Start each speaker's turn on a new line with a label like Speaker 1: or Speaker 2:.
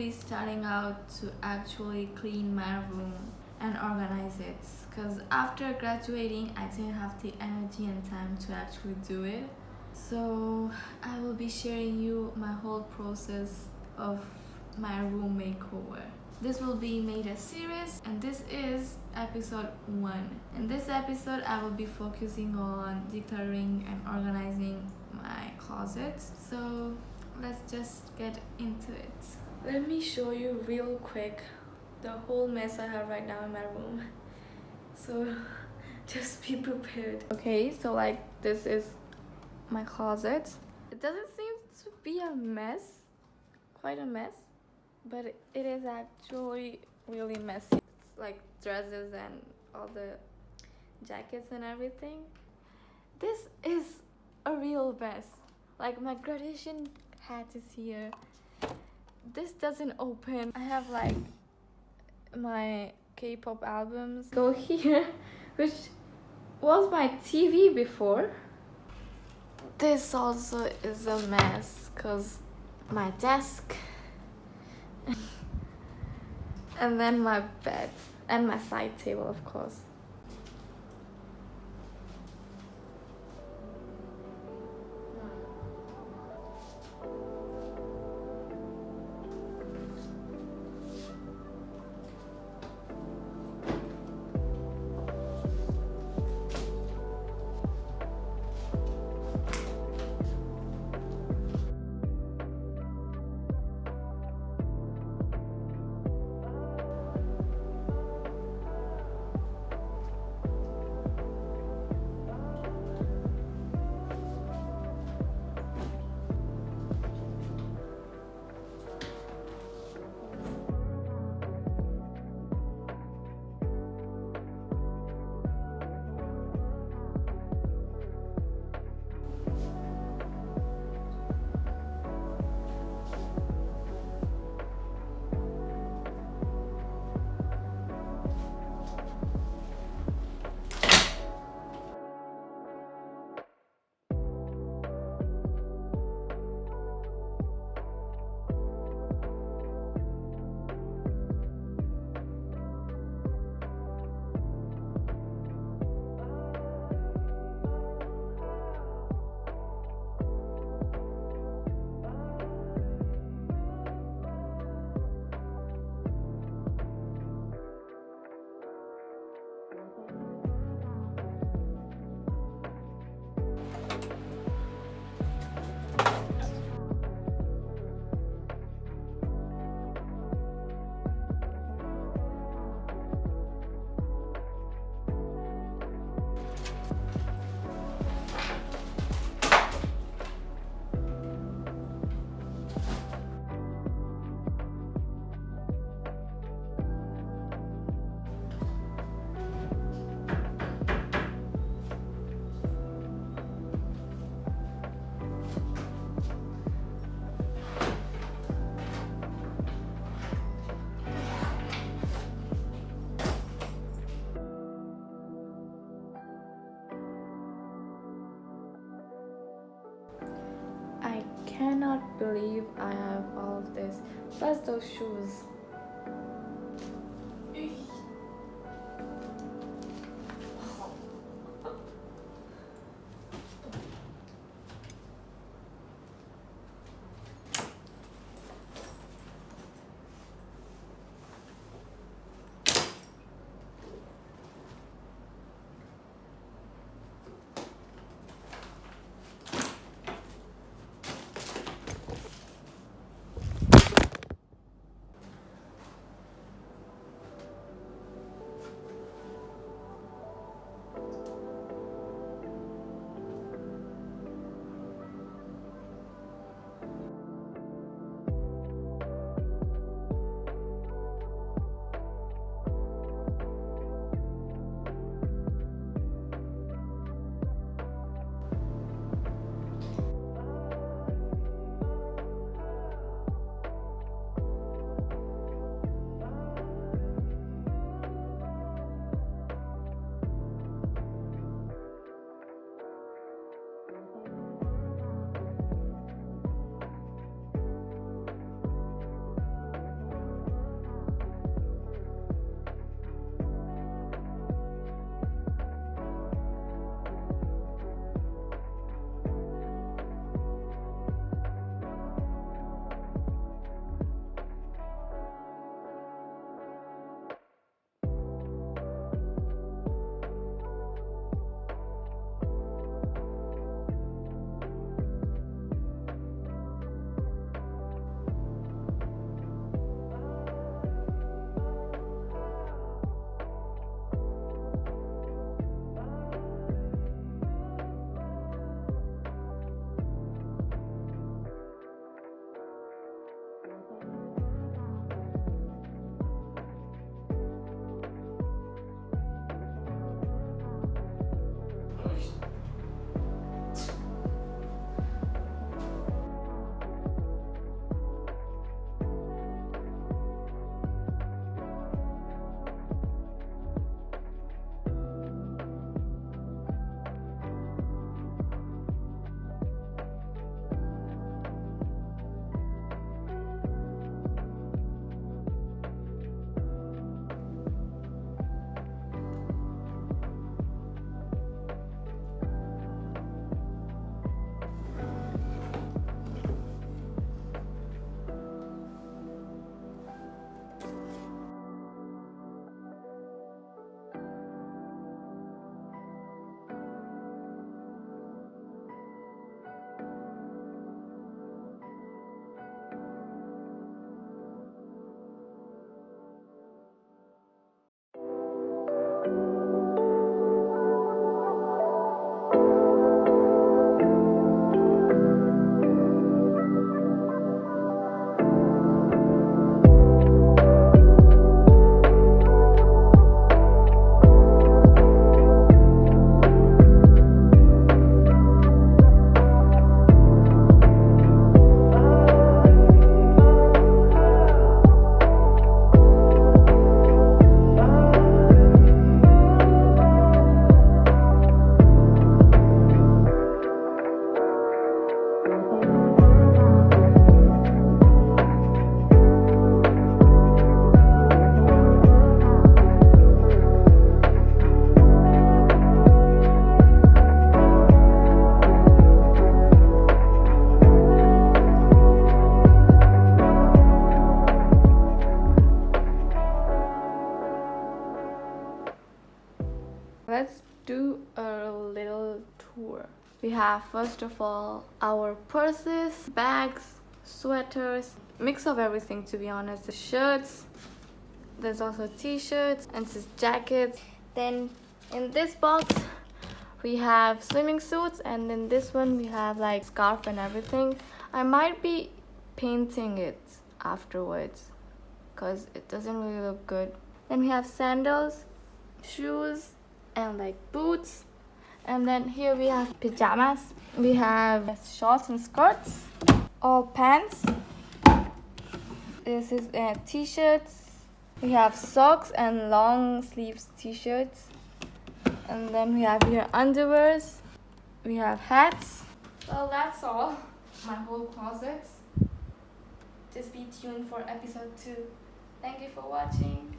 Speaker 1: be starting out to actually clean my room and organize it, because after graduating I didn't have the energy and time to actually do it. So I will be sharing you my whole process of my room makeover. This will be made a series, and this is episode 1. In this episode I will be focusing on decluttering and organizing my closets. So let's just get into it. Let me show you real quick the whole mess I have right now in my room. So just be prepared. Okay, so like this is my closet. It doesn't seem to be a mess, quite a mess, but it is actually really messy. It's like dresses and all the jackets and everything. This is a real mess. Like my graduation hat is here. This doesn't open. I have like my K-pop albums go here, which was my TV before. This also is a mess because my desk and then my bed and my side table, of course. I cannot believe I have all of this, plus those shoes. Let's do a little tour. We have first of all our purses, bags, sweaters, mix of everything to be honest. The shirts, there's also t-shirts and jackets. Then in this box we have swimming suits, and in this one we have like scarf and everything. I might be painting it afterwards because it doesn't really look good. Then we have sandals, shoes, and like boots. And then here we have pajamas. We have shorts and skirts or pants. This is t-shirts. We have socks and long sleeves t-shirts. And then we have here underwears. We have hats. Well, that's all. My whole closet. Just be tuned for episode 2. Thank you for watching.